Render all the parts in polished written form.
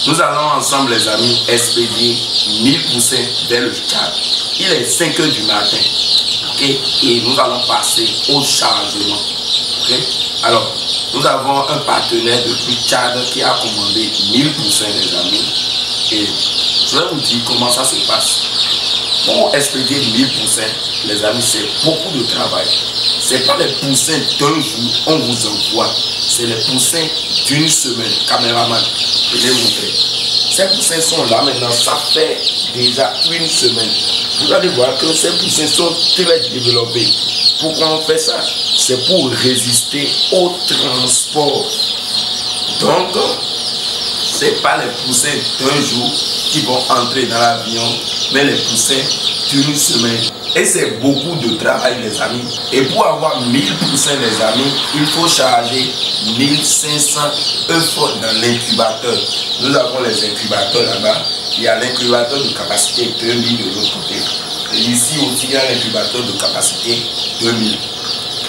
Nous allons ensemble, les amis, expédier 1000% vers le Tchad. Il est 5 h du matin. Okay? Et nous allons passer au chargement. Okay? Alors, nous avons un partenaire depuis Tchad qui a commandé 1000%, les amis. Et je vais vous dire comment ça se passe. Pour expédier 1000%, les amis, c'est beaucoup de travail. Ce n'est pas les poussins d'un jour, on vous envoie. C'est les poussins d'une semaine. Caméraman, je vais vous montrer. Ces poussins sont là maintenant, ça fait déjà une semaine. Vous allez voir que ces poussins sont très développés. Pourquoi on fait ça? C'est pour résister au transport. Donc, ce n'est pas les poussins d'un jour qui vont entrer dans l'avion, mais les poussins d'une semaine. Et c'est beaucoup de travail, les amis. Et pour avoir 1000%, les amis, il faut charger 1500 œufs dans l'incubateur. Nous avons les incubateurs là-bas. Il y a l'incubateur de capacité 2000 de l'autre côté. Et ici aussi, il y a l'incubateur de capacité 2000.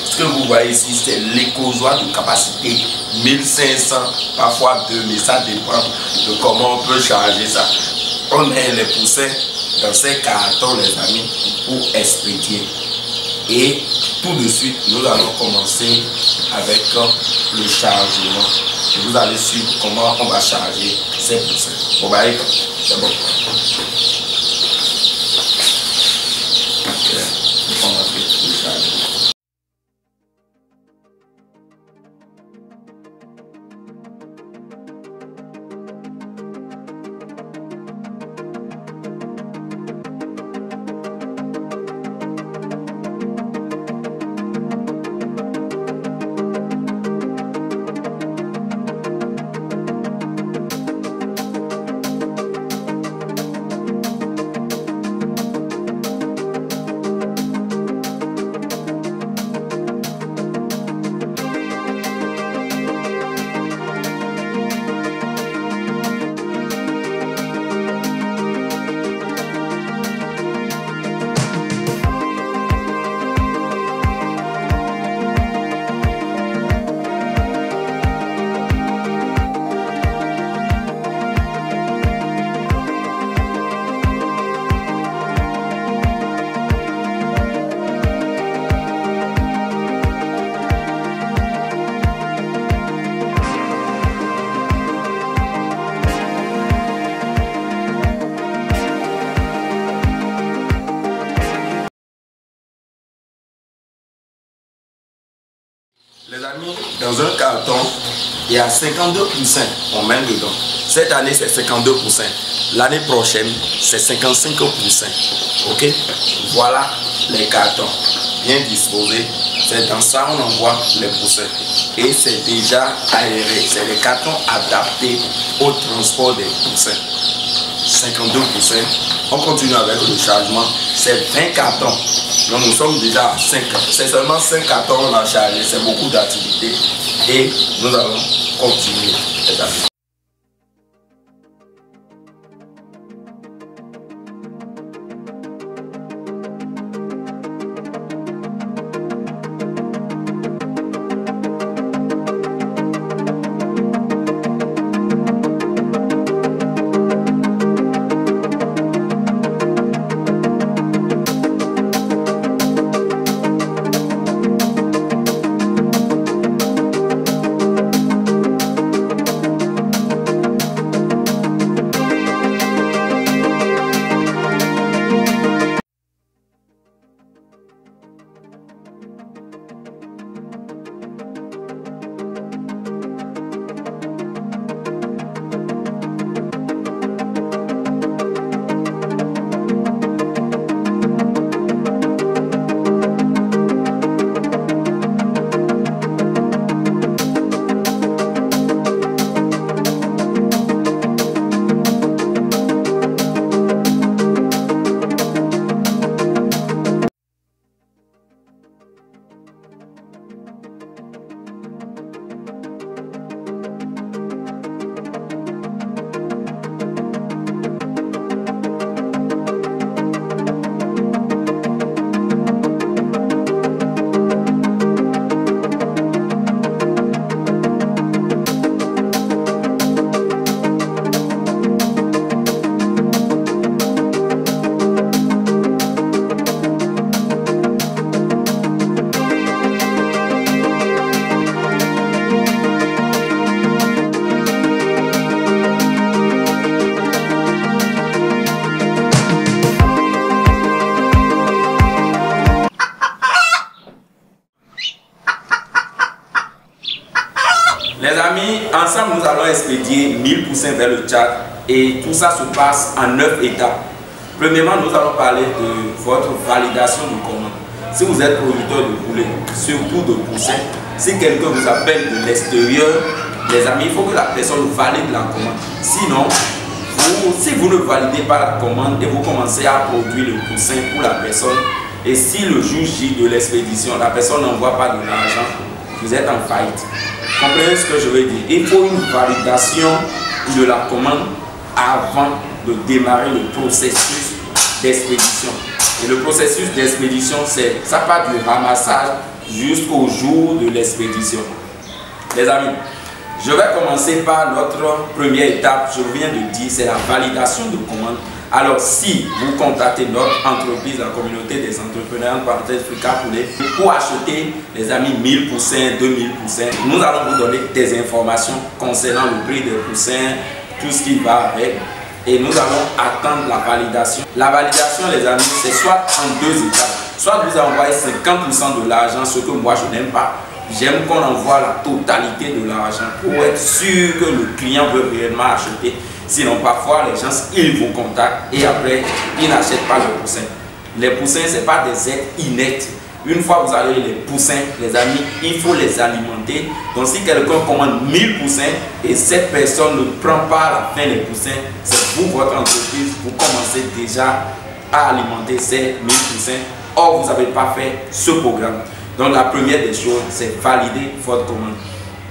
Ce que vous voyez ici, c'est l'éclosoir de capacité 1500, parfois 2000. Ça dépend de comment on peut charger ça. On met les poussins dans ces cartons, les amis, pour expédier. Et tout de suite, nous allons commencer avec le chargement. Et vous allez suivre comment on va charger ces poussins. Bon, bah, c'est bon. Ok, on va faire le chargement. Les amis, dans un carton, il y a 52 poussins, on met dedans. Cette année, c'est 52 poussins. L'année prochaine, c'est 55 poussins. Ok? Voilà les cartons bien disposés. C'est dans ça qu'on envoie les poussins. Et c'est déjà aéré. C'est les cartons adaptés au transport des poussins. 52 poussins. On continue avec le chargement. C'est 20 cartons. Donc nous sommes déjà à 5. C'est seulement 5 cartons qu'on a chargé. C'est beaucoup d'activités. Et nous allons continuer. poussins vers le Tchad et tout ça se passe en 9 étapes. Premièrement, nous allons parler de votre validation de commande. Si vous êtes producteur de poulet, surtout de poussins, si quelqu'un vous appelle de l'extérieur, les amis, il faut que la personne valide la commande. Sinon, si vous ne validez pas la commande et vous commencez à produire le poussin pour la personne, et si le jour J de l'expédition, la personne n'envoie pas de l'argent, vous êtes en faillite. Comprenez ce que je veux dire? Il faut une validation de la commande avant de démarrer le processus d'expédition. Et le processus d'expédition, ça part du ramassage jusqu'au jour de l'expédition. Les amis, je vais commencer par notre première étape, je viens de dire, c'est la validation de commande. Alors, si vous contactez notre entreprise, la communauté des entrepreneurs, en parenthèse Frika Poulet, pour acheter, les amis, 1000 poussins, 2000 poussins, nous allons vous donner des informations concernant le prix des poussins, tout ce qui va avec. Et nous allons attendre la validation. La validation, les amis, c'est soit en 2 étapes. Soit vous envoyez 50% de l'argent, ce que moi je n'aime pas. J'aime qu'on envoie la totalité de l'argent pour être sûr que le client veut réellement acheter. Sinon, parfois, les gens, ils vous contactent et après, ils n'achètent pas le poussin. Les poussins, ce n'est pas des êtres inertes. Une fois que vous avez les poussins, les amis, il faut les alimenter. Donc, si quelqu'un commande 1000 poussins et cette personne ne prend pas à la fin les poussins, c'est vous, votre entreprise, vous commencez déjà à alimenter ces 1000 poussins. Or, vous n'avez pas fait ce programme. Donc, la première des choses, c'est valider votre commande.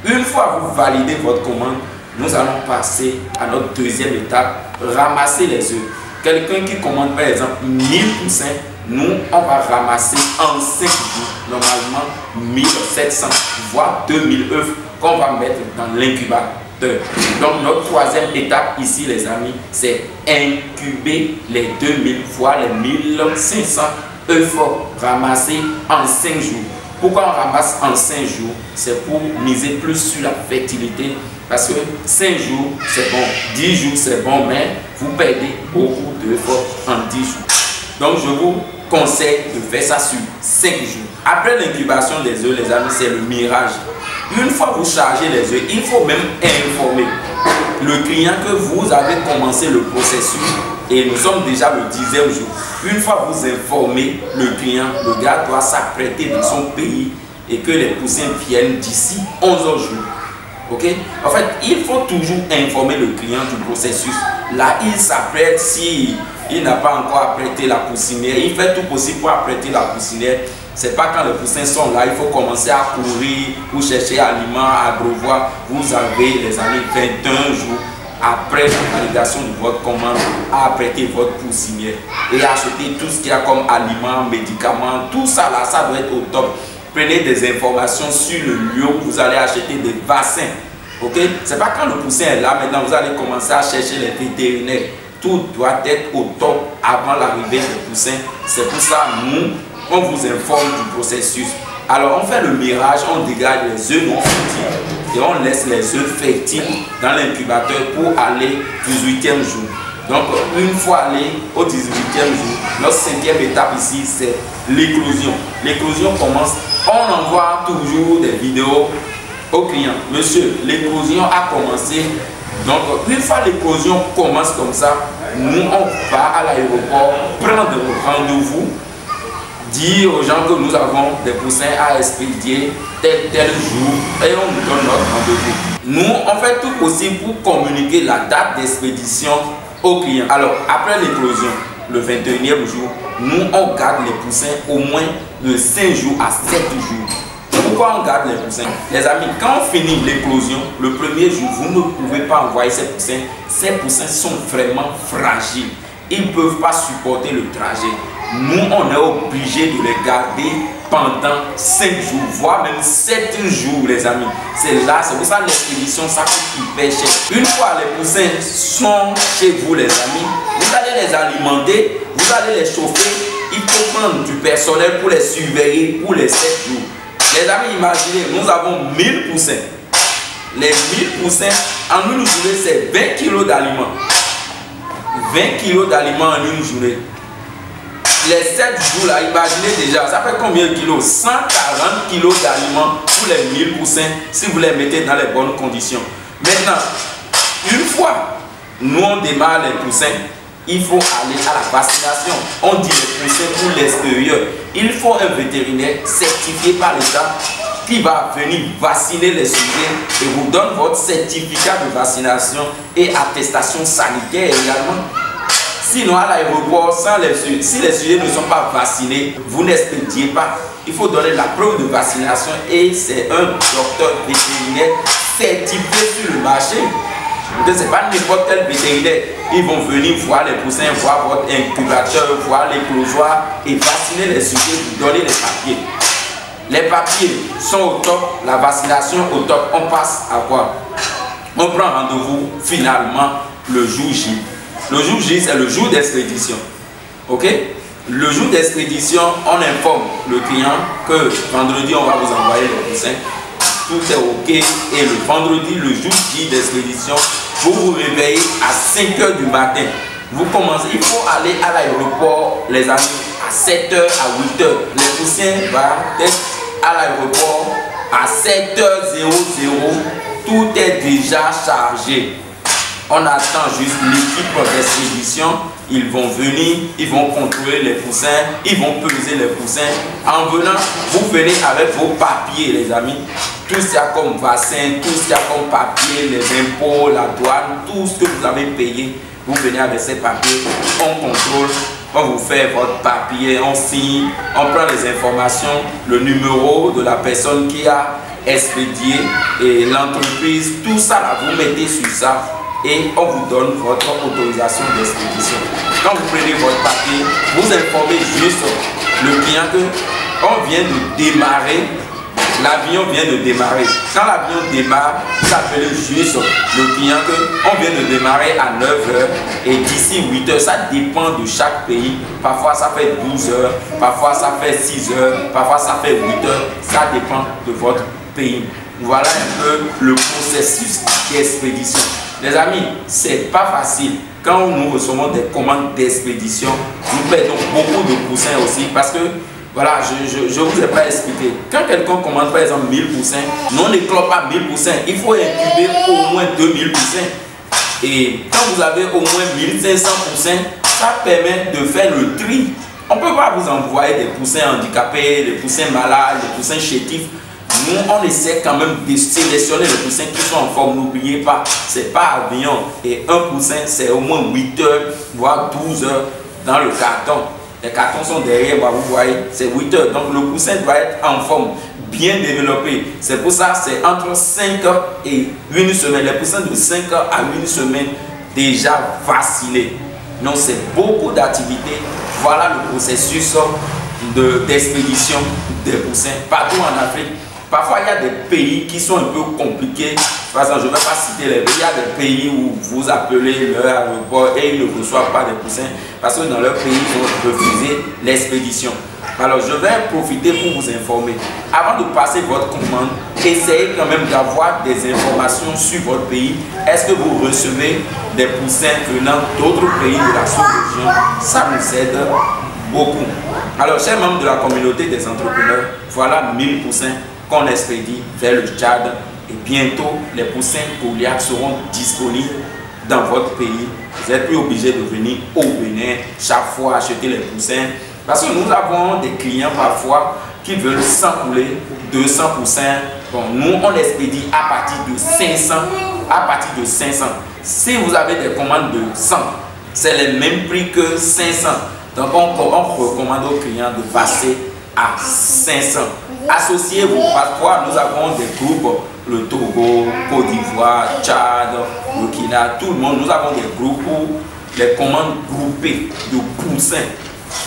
Une fois que vous validez votre commande, nous allons passer à notre deuxième étape, ramasser les œufs. Quelqu'un qui commande par exemple 1000 poussins, nous, on va ramasser en 5 jours, normalement 1700, voire 2000 œufs qu'on va mettre dans l'incubateur. Donc, notre troisième étape ici, les amis, c'est incuber les 2000, voire les 1500 œufs ramassés en 5 jours. Pourquoi on ramasse en 5 jours? C'est pour miser plus sur la fertilité. Parce que 5 jours, c'est bon. 10 jours, c'est bon, mais vous perdez beaucoup d'œufs en 10 jours. Donc, je vous conseille de faire ça sur 5 jours. Après l'incubation des œufs, les amis, c'est le mirage. Une fois que vous chargez les œufs, il faut même informer le client que vous avez commencé le processus et nous sommes déjà le 10e jour. Une fois que vous informez le client, le gars doit s'apprêter dans son pays et que les poussins viennent d'ici 11 jours. Ok? En fait, il faut toujours informer le client du processus. Là, il s'apprête, si il n'a pas encore apprêté la poussinière, il fait tout possible pour apprêter la poussinière. C'est pas quand les poussins sont là, il faut commencer à courir pour chercher aliments, abreuvoir. Vous avez, les amis, 21 jours après la validation de votre commande à apprêter votre poussinière et acheter tout ce qu'il y a comme aliments, médicaments, tout ça là, ça doit être au top. Prenez des informations sur le lieu où vous allez acheter des vaccins. Ok? C'est pas quand le poussin est là, maintenant vous allez commencer à chercher les vétérinaires. Tout doit être au top avant l'arrivée des poussins. C'est pour ça nous, on vous informe du processus. Alors on fait le mirage, on dégage les œufs non fertiles et on laisse les œufs fertiles dans l'incubateur pour aller au 18e jour. Donc une fois allé au 18e jour, notre 5e étape ici c'est l'éclosion. L'éclosion commence, on envoie toujours des vidéos au client. Monsieur, l'éclosion a commencé. Donc une fois l'éclosion commence comme ça, nous on va à l'aéroport prendre rendez-vous, dire aux gens que nous avons des poussins à expédier tel jour et on nous donne notre rendez-vous. Nous on fait tout possible pour communiquer la date d'expédition au client. Alors après l'éclosion, le 21e jour, nous on garde les poussins au moins de 5 jours à 7 jours. Pourquoi on garde les poussins? Les amis, quand on finit l'éclosion, le premier jour, vous ne pouvez pas envoyer ces poussins. Ces poussins sont vraiment fragiles. Ils ne peuvent pas supporter le trajet. Nous, on est obligé de les garder pendant 5 jours, voire même 7 jours, les amis. C'est là, c'est pour ça l'expédition, ça coûte hyper cher. Une fois les poussins sont chez vous, les amis, vous allez les alimenter, vous allez les chauffer. Il faut prendre du personnel pour les surveiller pour les 7 jours. Les amis, imaginez, nous avons 1000 poussins. Les 1000 poussins, en une journée, c'est 20 kg d'aliments. 20 kg d'aliments en une journée. Les 7 jours là, imaginez déjà, ça fait combien de kilos? 140 kg d'aliments pour les 1000 poussins si vous les mettez dans les bonnes conditions. Maintenant, Une fois nous on démarre les poussins, il faut aller à la vaccination. On dit les poussins pour l'extérieur. Il faut un vétérinaire certifié par l'État qui va venir vacciner les sujets et vous donne votre certificat de vaccination et attestation sanitaire également. Sinon, à l'aéroport, si les sujets ne sont pas vaccinés, vous n'expédiez pas. Il faut donner la preuve de vaccination et c'est un docteur vétérinaire certifié sur le marché. Ce n'est pas n'importe quel vétérinaire. Ils vont venir voir les poussins, voir votre incubateur, voir les closoirs et vacciner les sujets, vous donner les papiers. Les papiers sont au top, la vaccination au top. On passe à quoi? On prend rendez-vous finalement le jour J. Le jour J, c'est le jour d'expédition. Ok? Le jour d'expédition, on informe le client que vendredi, on va vous envoyer les poussins. Tout est ok. Et le vendredi, le jour J d'expédition, vous vous réveillez à 5 h du matin. Vous commencez, il faut aller à l'aéroport, les amis, à 7 h à 8 h. Les poussins vont être à l'aéroport à 7 h 00. Tout est déjà chargé. On attend juste l'équipe d'expédition. Ils vont venir, ils vont contrôler les poussins, ils vont peser les poussins. En venant, vous venez avec vos papiers, les amis. Tout ce qu'il y a comme vaccin, tout ce qu'il y a comme papier, les impôts, la douane, tout ce que vous avez payé. Vous venez avec ces papiers, on contrôle, on vous fait votre papier, on signe, on prend les informations, le numéro de la personne qui a expédié et l'entreprise, tout ça là, vous mettez sur ça. Et on vous donne votre autorisation d'expédition. Quand vous prenez votre papier, vous informez juste le client que on vient de démarrer, l'avion vient de démarrer. Quand l'avion démarre, vous appelez juste le client que on vient de démarrer à 9 h et d'ici 8 h, ça dépend de chaque pays. Parfois ça fait 12 h, parfois ça fait 6 h, parfois ça fait 8 h, ça dépend de votre pays. Voilà un peu le processus d'expédition. Les amis, c'est pas facile. Quand nous recevons des commandes d'expédition, nous perdons beaucoup de poussins aussi parce que, voilà, je ne vous ai pas expliqué. Quand quelqu'un commande par exemple 1000 poussins, nous on n'éclore pas 1000 poussins. Il faut incuber au moins 2000 poussins. Et quand vous avez au moins 1500 poussins, ça permet de faire le tri. On ne peut pas vous envoyer des poussins handicapés, des poussins malades, des poussins chétifs. Nous, on essaie quand même de sélectionner les poussins qui sont en forme. N'oubliez pas, c'est pas avion. Et un poussin, c'est au moins 8 h, voire 12 h dans le carton. Les cartons sont derrière, vous voyez, c'est 8 h. Donc le poussin doit être en forme, bien développé. C'est pour ça, c'est entre 5 h et 1 semaine. Les poussins de 5 h à 1 semaine déjà vaccinés. Donc c'est beaucoup d'activités. Voilà le processus d'expédition des poussins partout en Afrique. Parfois, il y a des pays qui sont un peu compliqués. Par exemple, je ne vais pas citer les pays. Il y a des pays où vous appelez leur aéroport et ils ne reçoivent pas des poussins parce que dans leur pays, ils ont refusé l'expédition. Alors, je vais profiter pour vous informer. Avant de passer votre commande, essayez quand même d'avoir des informations sur votre pays. Est-ce que vous recevez des poussins venant d'autres pays de la sous-région? Ça nous aide beaucoup. Alors, chers membres de la communauté des entrepreneurs, voilà 1000 poussins qu'on expédie vers le Tchad et bientôt les poussins Goliath seront disponibles dans votre pays. Vous n'êtes plus obligé de venir au Bénin chaque fois acheter les poussins parce que nous avons des clients parfois qui veulent 100 poulets, 200 poussins. Bon, nous on expédie à partir de 500, à partir de 500. Si vous avez des commandes de 100, c'est le même prix que 500. Donc on recommande aux clients de passer à 500. Associez-vous. Parfois, nous avons des groupes, le Togo, Côte d'Ivoire, Tchad, Burkina, tout le monde. Nous avons des groupes où les commandes groupées de poussins.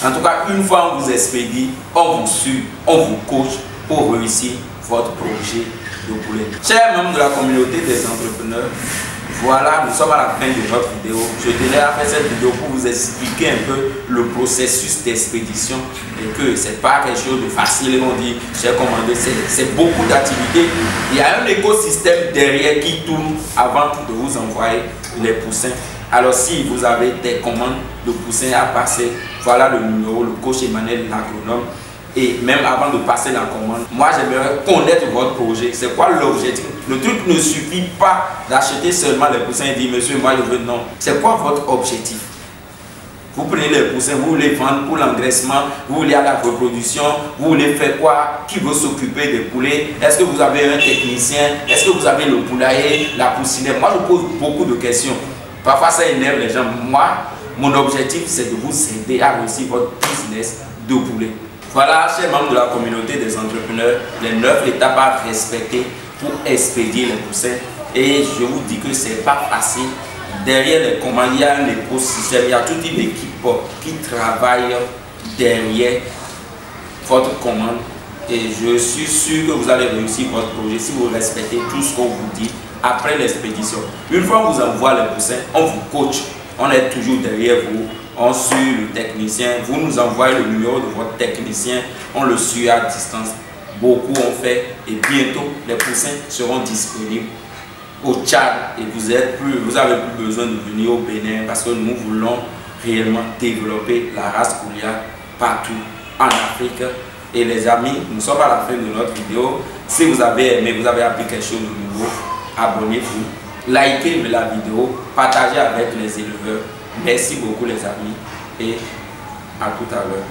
En tout cas, une fois on vous expédie, on vous suit, on vous coach pour réussir votre projet de poulet. Chers membres de la communauté des entrepreneurs, voilà, nous sommes à la fin de notre vidéo. Je tenais à faire cette vidéo pour vous expliquer un peu le processus d'expédition et que ce n'est pas quelque chose de facile. On dit, j'ai commandé, c'est beaucoup d'activités. Il y a un écosystème derrière qui tourne avant de vous envoyer les poussins. Alors si vous avez des commandes de poussins à passer, voilà le numéro, le coach Emmanuel l'agronome. Et même avant de passer la commande, moi j'aimerais connaître votre projet. C'est quoi l'objectif? Le truc ne suffit pas d'acheter seulement les poussins et dire monsieur, moi je veux. Non. C'est quoi votre objectif? Vous prenez les poussins, vous les vendez pour l'engraissement, vous voulez à la reproduction, vous voulez faire quoi? Qui veut s'occuper des poulets? Est-ce que vous avez un technicien? Est-ce que vous avez le poulailler, la poussinière? Moi je pose beaucoup de questions. Parfois ça énerve les gens. Moi, mon objectif c'est de vous aider à réussir votre business de poulet. Voilà, chers membres de la communauté des entrepreneurs, les 9 étapes à respecter pour expédier les poussins. Et je vous dis que c'est pas facile. Derrière les commandes, il y a un écosystème, il y a toute une équipe qui travaille derrière votre commande. Et je suis sûr que vous allez réussir votre projet si vous respectez tout ce qu'on vous dit après l'expédition. Une fois qu'on vous envoie les poussins, on vous coach. On est toujours derrière vous. On suit le technicien. Vous nous envoyez le numéro de votre technicien. On le suit à distance. Beaucoup ont fait. Et bientôt, les poussins seront disponibles au Tchad. Et vous avez plus besoin de venir au Bénin parce que nous voulons réellement développer la race Goliath partout en Afrique. Et les amis, nous sommes à la fin de notre vidéo. Si vous avez aimé, vous avez appris quelque chose de nouveau, abonnez-vous, likez la vidéo, partagez avec les éleveurs. Merci beaucoup les amis et à tout à l'heure.